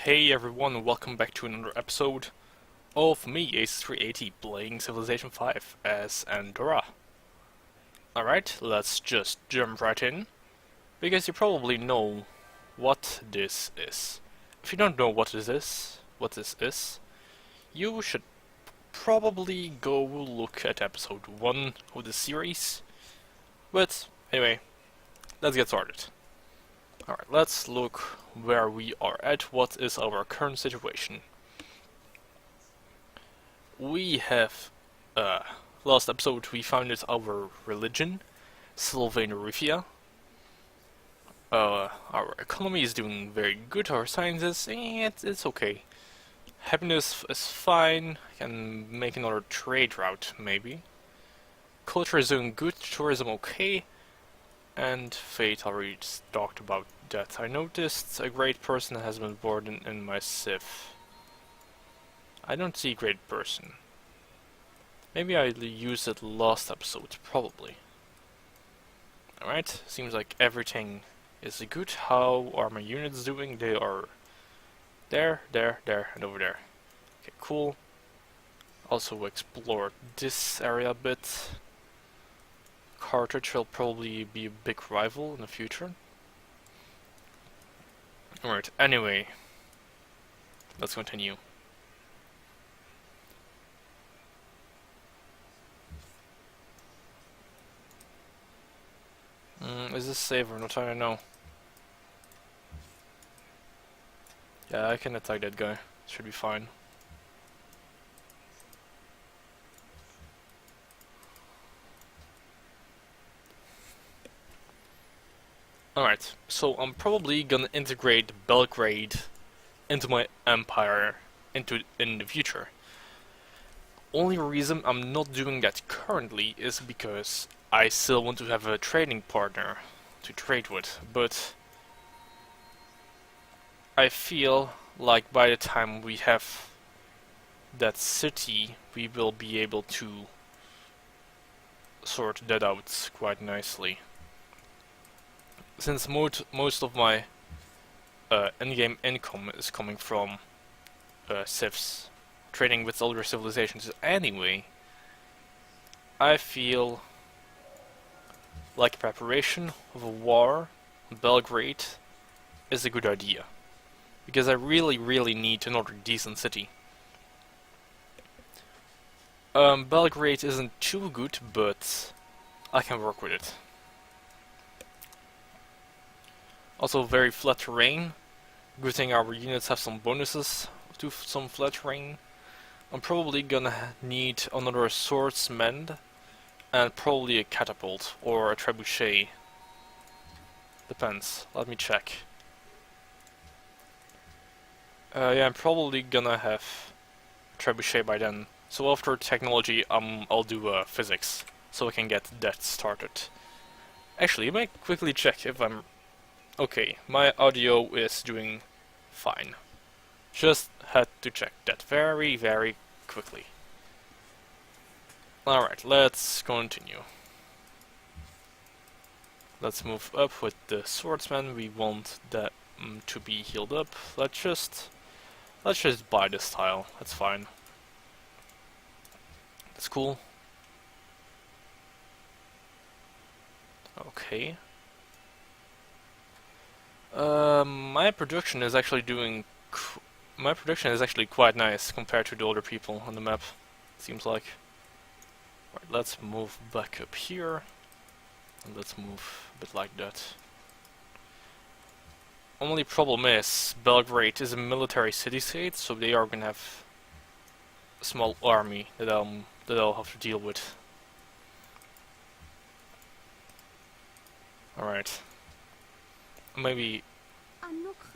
Hey everyone, welcome back to another episode of me, Ace380, playing Civilization 5 as Andorra. Alright, let's just jump right in, because you probably know what this is. If you don't know what this is, you should probably go look at episode 1 of the series. But anyway, let's get started. Alright, let's look where we are at, what is our current situation. We have, last episode we founded our religion, Sylvanorifia. Our economy is doing very good, our sciences, it's okay. Happiness is fine, can make another trade route, maybe. Culture is doing good, tourism okay. And fate, I already talked about that. I noticed a great person has been born in my civ. I don't see great person. Maybe I used it last episode, probably. Alright, seems like everything is good. How are my units doing? They are there, and over there. Okay, cool. Also explore this area a bit. Carthage will probably be a big rival in the future. Alright, anyway. Let's continue. Is this safe or not? I don't know. Yeah, I can attack that guy. Should be fine. Alright, so I'm probably gonna integrate Belgrade into my empire in the future. Only reason I'm not doing that currently is because I still want to have a trading partner to trade with, but I feel like by the time we have that city, we will be able to sort that out quite nicely. Since most of my in-game income is coming from civs, trading with older civilizations anyway, I feel like preparation of a war on Belgrade is a good idea. Because I really need another decent city. Belgrade isn't too good, but I can work with it. Also very flat terrain. Good thing our units have some bonuses to some flat terrain. I'm probably gonna need another swordsman and probably a catapult or a trebuchet. Depends. Let me check. Yeah, I'm probably gonna have trebuchet by then. So after technology, I'll do physics, so I can get that started. Actually, let me quickly check if I'm okay. My audio is doing fine. Just had to check that very quickly. Alright, let's continue. Let's move up with the swordsman. We want that to be healed up. Let's just buy this tile. That's fine. That's cool. Okay. My production is actually quite nice compared to the other people on the map. Seems like. Right, let's move back up here, and let's move a bit like that. Only problem is Belgrade is a military city-state, so they are gonna have a small army that I'll have to deal with. Alright. Maybe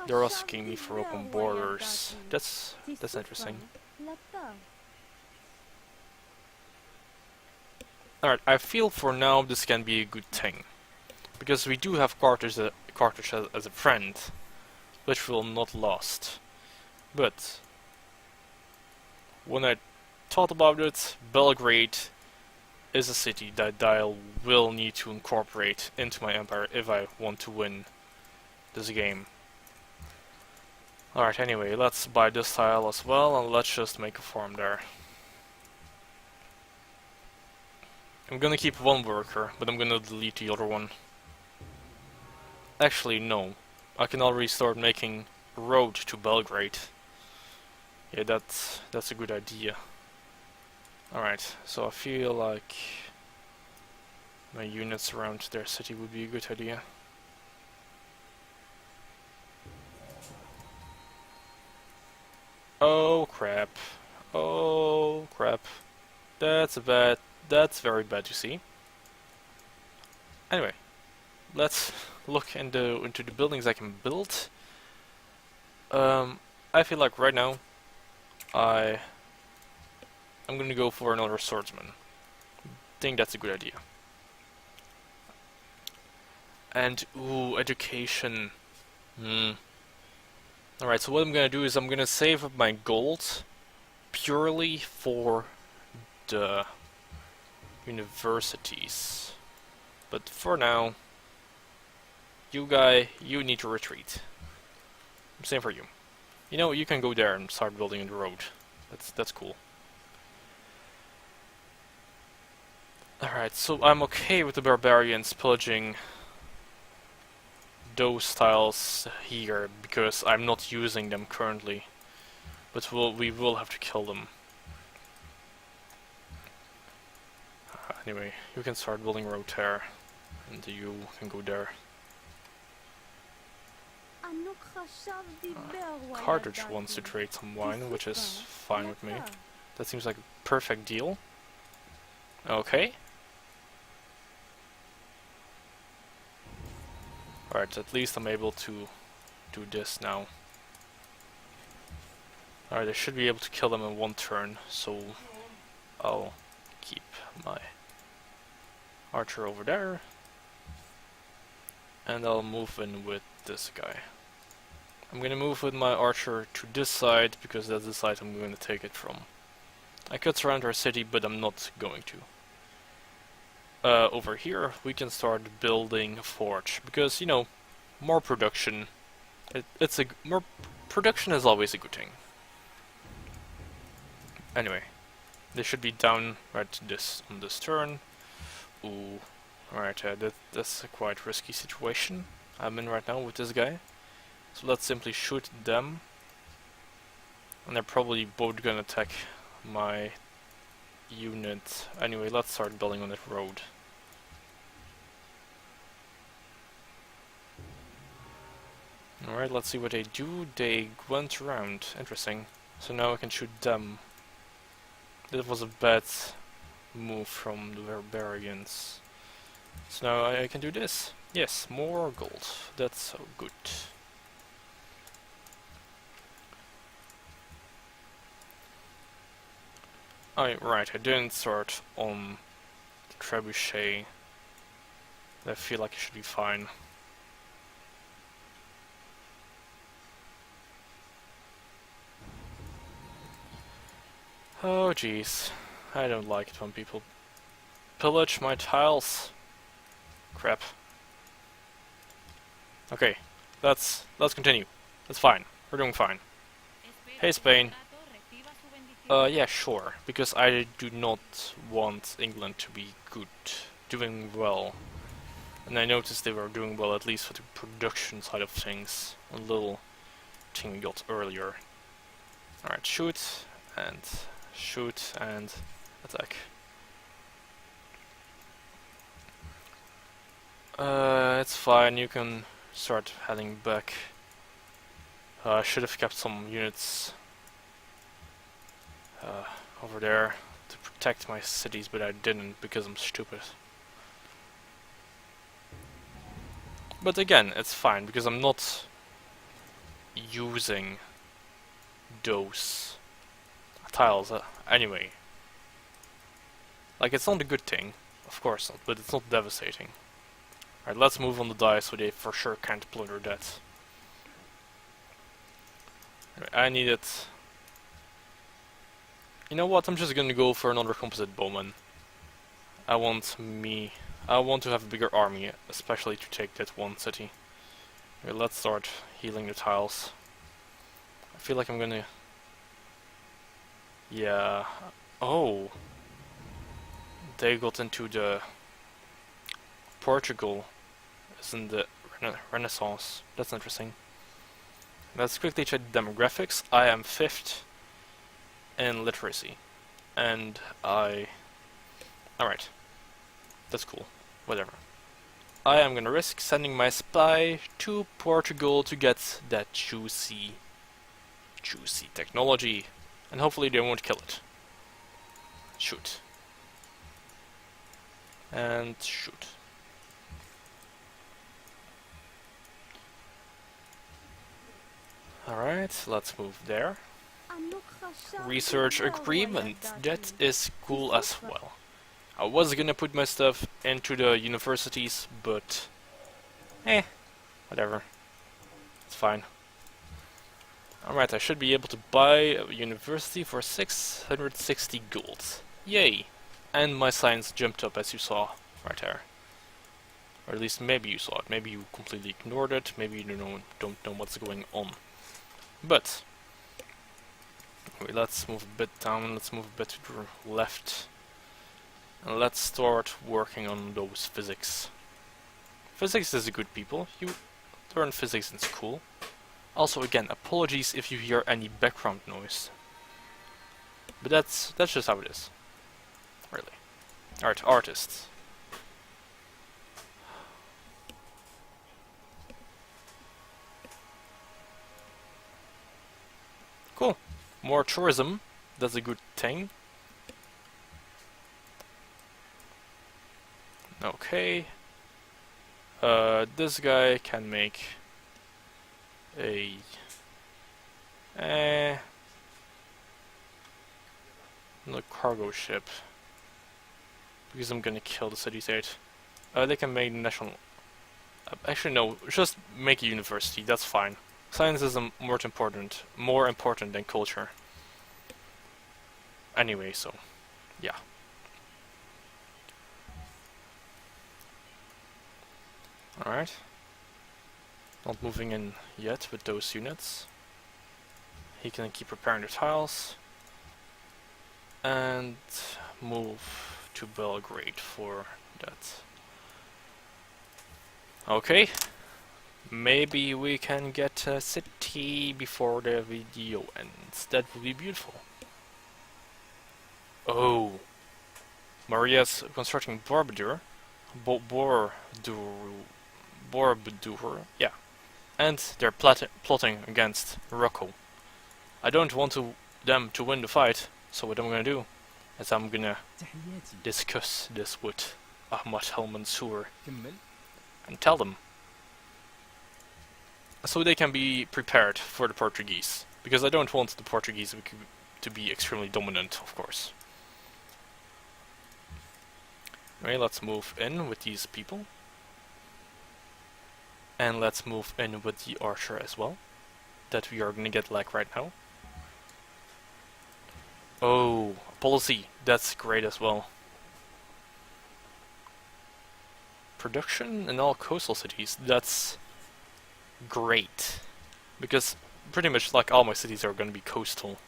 they're asking me for open borders. That's interesting. Alright, I feel for now this can be a good thing. Because we do have Carthage as a friend, which will not last. But when I thought about it, Belgrade is a city that I will need to incorporate into my empire if I want to win this game. Alright, anyway, let's buy this tile as well, and let's just make a farm there. I'm gonna keep one worker, but I'm gonna delete the other one. Actually, no. I can already start making a road to Belgrade. Yeah, that's a good idea. Alright, so I feel like my units around their city would be a good idea. Oh crap. Oh crap. That's very bad to see. Anyway, let's look into the buildings I can build. I feel like right now I'm gonna go for another swordsman. Think that's a good idea. And ooh, education. Alright, so what I'm gonna do is I'm gonna save up my gold purely for the universities. But for now, you need to retreat. Same for you. You know, you can go there and start building the road. That's cool. Alright, so I'm okay with the barbarians pillaging those tiles here because I'm not using them currently. But we will have to kill them. Anyway, you can start building road there, and you can go there. Carthage wants to trade some wine, which is fine with me. That seems like a perfect deal. Okay. Alright, at least I'm able to do this now. Alright, I should be able to kill them in one turn, so I'll keep my archer over there. And I'll move in with this guy. I'm gonna move with my archer to this side, because that's the side I'm going to take it from. I could surround our city, but I'm not going to. Over here, we can start building a forge, because, you know, more production, more production is always a good thing. Anyway, they should be down right on this turn. Ooh, alright, that's a quite risky situation I'm in right now with this guy. So let's simply shoot them. And they're probably both gonna attack my unit. Anyway, let's start building on that road. Alright, let's see what they do. They went around. Interesting. So now I can shoot them. That was a bad move from the barbarians. So now I can do this. Yes, more gold. That's so good. Right, I didn't start on the trebuchet. I feel like it should be fine. Oh jeez, I don't like it when people pillage my tiles. Crap. Okay, let's continue. That's fine. We're doing fine. Hey Spain. Yeah, sure. Because I do not want England to be good, doing well. And I noticed they were doing well, at least for the production side of things. A little thing we got earlier. Alright, shoot and attack. It's fine, you can start heading back. I should have kept some units over there to protect my cities, but I didn't because I'm stupid. But again, it's fine because I'm not using those tiles anyway. Like, it's not a good thing, of course not, but it's not devastating. Alright, let's move on the die so they for sure can't plunder that. Anyway, I need it. You know what, I'm just gonna go for another composite bowman. I want to have a bigger army, especially to take that one city. Okay, let's start healing the tiles. feel like I'm gonna... Yeah... Oh! They got into the... Portugal is in the Renaissance. That's interesting. Let's quickly check the demographics. I am 5th in literacy. And I... Alright. That's cool. Whatever. I am gonna risk sending my spy to Portugal to get that juicy technology. And hopefully they won't kill it. Shoot. And shoot. Alright, let's move there. Research agreement. That is cool as well. I was gonna put my stuff into the universities, but... whatever. It's fine. Alright, I should be able to buy a university for 660 gold. Yay! And my science jumped up, as you saw, right there. Or at least maybe you saw it. Maybe you completely ignored it. Maybe you don't know what's going on. But... Wait, let's move a bit down, let's move a bit to the left. And let's start working on those physics. Physics is a good people. You learn physics in school. Also, again, apologies if you hear any background noise. But that's just how it is. Really. Alright, artists. Cool. More tourism. That's a good thing. Okay. This guy can make a... no cargo ship. Because I'm gonna kill the city state. They can make national... actually no, just make a university, that's fine. Science is more important than culture. Anyway, so, yeah. Alright. Not moving in yet with those units. He can keep repairing the tiles. And move to Belgrade for that. Okay. Maybe we can get a city before the video ends. That would be beautiful. Oh. Maria's constructing Borobudur. Borobudur, yeah. And they're plotting against Morocco. I don't want them to win the fight, so what I'm gonna do is I'm gonna discuss this with Ahmad al-Mansour and tell them, so they can be prepared for the Portuguese, because I don't want the Portuguese to be extremely dominant, of course. Okay, let's move in with these people. And let's move in with the archer as well, that we are gonna get like right now. Oh, policy, that's great as well. Production in all coastal cities, that's great. Because pretty much like all my cities are gonna be coastal.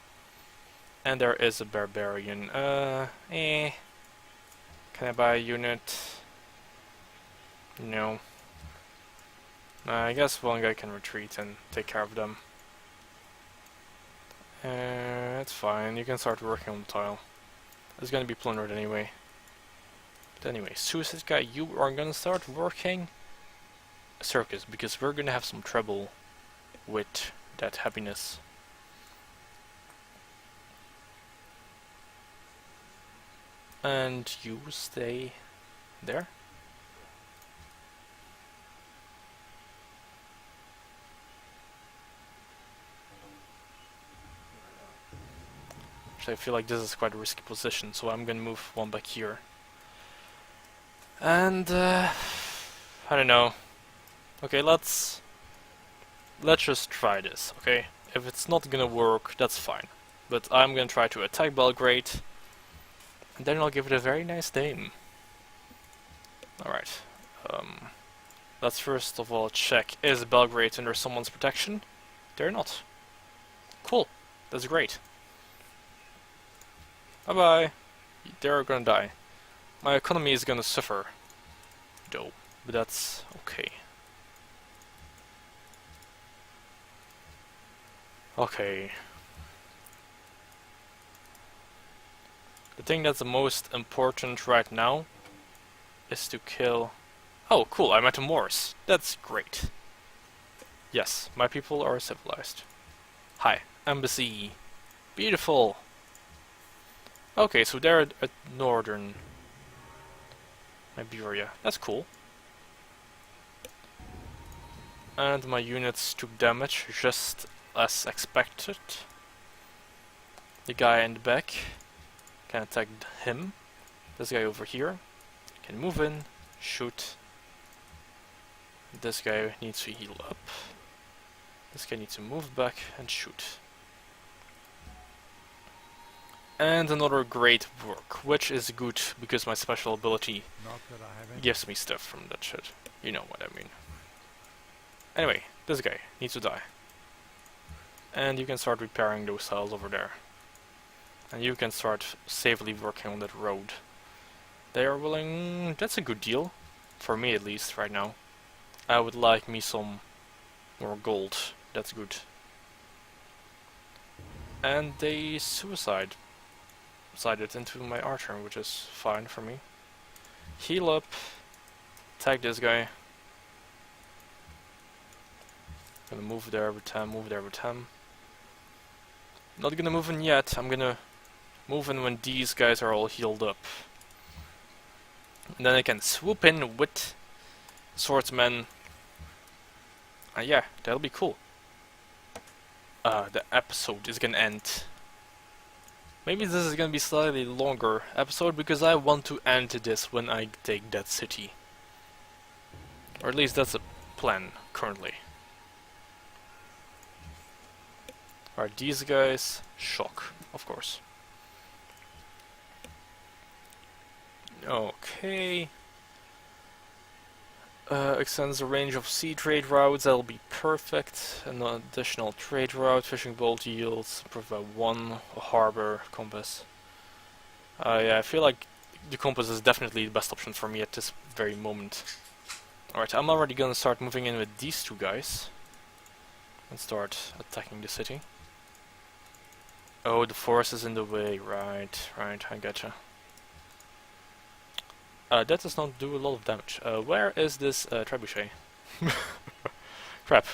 And there is a barbarian, Can I buy a unit? No. I guess one guy can retreat and take care of them. It's fine, you can start working on the tile. It's gonna be plundered anyway. But anyway, Suicide Guy, you are gonna start working a circus, because we're gonna have some trouble with that happiness. And you stay there. Actually, I feel like this is quite a risky position, so I'm gonna move one back here. And I don't know. Okay, let's just try this, okay? If it's not gonna work, that's fine. But I'm gonna try to attack Belgrade, and then I'll give it a very nice name. Alright. Let's first of all check, is Belgrade under someone's protection? They're not. Cool. That's great. Bye bye. They're gonna die. My economy is gonna suffer, though. But that's okay. Okay. The thing that's the most important right now is to kill... Oh, cool, I met a Morse. That's great. Yes, my people are civilized. Hi, embassy. Beautiful. Okay, so they're at northern Iberia. That's cool. And my units took damage, just as expected. The guy in the back can attack him. This guy over here can move in, shoot. This guy needs to heal up. This guy needs to move back and shoot. And another great work, which is good because my special ability gives me stuff from that shit. You know what I mean. Anyway, this guy needs to die. And you can start repairing those cells over there. And you can start safely working on that road. They are willing... That's a good deal. For me at least, right now. I would like me some more gold. That's good. And they suicided into my archer, which is fine for me. Heal up. Attack this guy. Gonna move there every time, move there every time. Not gonna move in yet, I'm gonna move in when these guys are all healed up. And then I can swoop in with swordsmen. Yeah, that'll be cool. The episode is gonna end. Maybe this is gonna be slightly longer episode because I want to end this when I take that city. Or at least that's a plan currently. Are these guys? Shock, of course. Okay. Extends the range of sea trade routes, that'll be perfect. An additional trade route, fishing boat yields, provide one harbor compass. Yeah, I feel like the compass is definitely the best option for me at this very moment. Alright, I'm already gonna start moving in with these two guys. And start attacking the city. Oh, the forest is in the way, right, I gotcha. That does not do a lot of damage. Where is this trebuchet? Crap.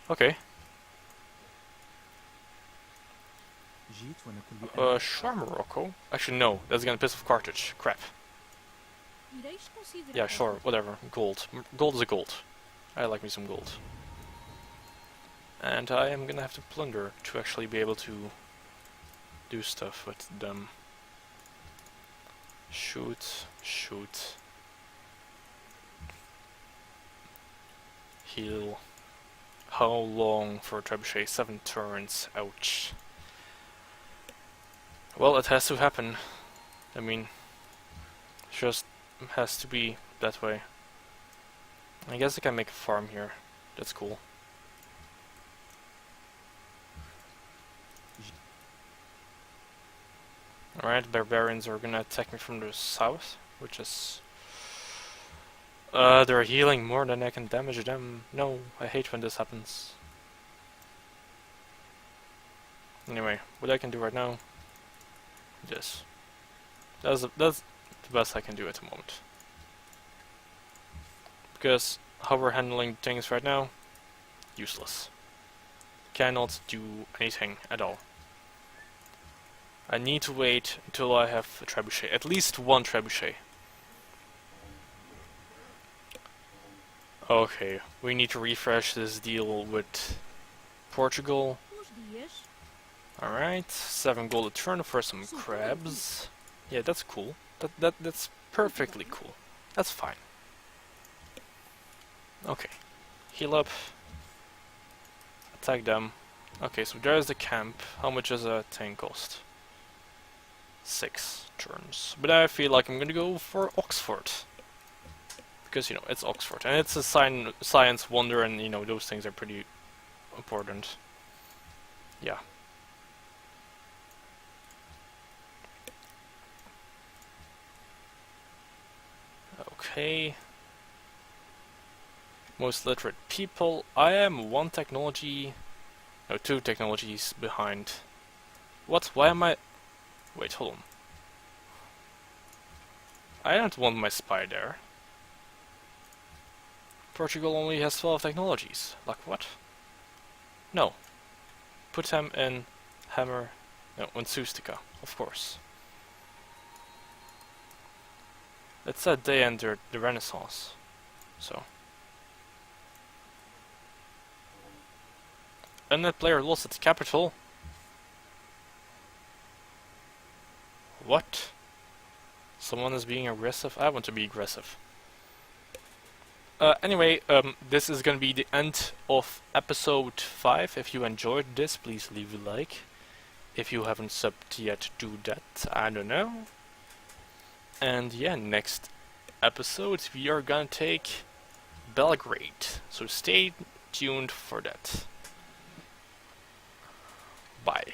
Okay. Sure, Morocco. Actually, no, that's gonna piss off Carthage. Crap. Yeah, sure, whatever. Gold. Gold is a gold. I like me some gold. And I am gonna have to plunder to actually be able to do stuff with them. Shoot, shoot. Heal. How long for a trebuchet? 7 turns. Ouch. Well, it has to happen. I mean, it just has to be that way. I guess I can make a farm here. That's cool. Alright, barbarians are gonna attack me from the south, which is... they're healing more than I can damage them. No, I hate when this happens. Anyway, what I can do right now... This. That's the best I can do at the moment. Because how we're handling things right now, useless. Cannot do anything at all. I need to wait until I have a trebuchet. At least one trebuchet. Okay, we need to refresh this deal with Portugal. Alright, 7 gold a turn for some crabs. Yeah, that's cool. That's perfectly cool. That's fine. Okay. Heal up. Attack them. Okay, so there's the camp. How much does a thing cost? 6 turns. But I feel like I'm gonna go for Oxford. Because, you know, it's Oxford. And it's a science wonder and, you know, those things are pretty important. Yeah. Okay. Most literate people. I am one technology... No, two technologies behind. What? Why am I... Wait, hold on. I don't want my spy there. Portugal only has 12 technologies. Like what? No. Put them in Hammer... No, in Sustica, of course. It said they entered the Renaissance. So... And that player lost its capital. What? Someone is being aggressive? I want to be aggressive. Anyway, this is gonna be the end of episode 5. If you enjoyed this, please leave a like. If you haven't subbed yet, do that. I don't know. And yeah, next episode we are gonna take Belgrade. So stay tuned for that. Bye.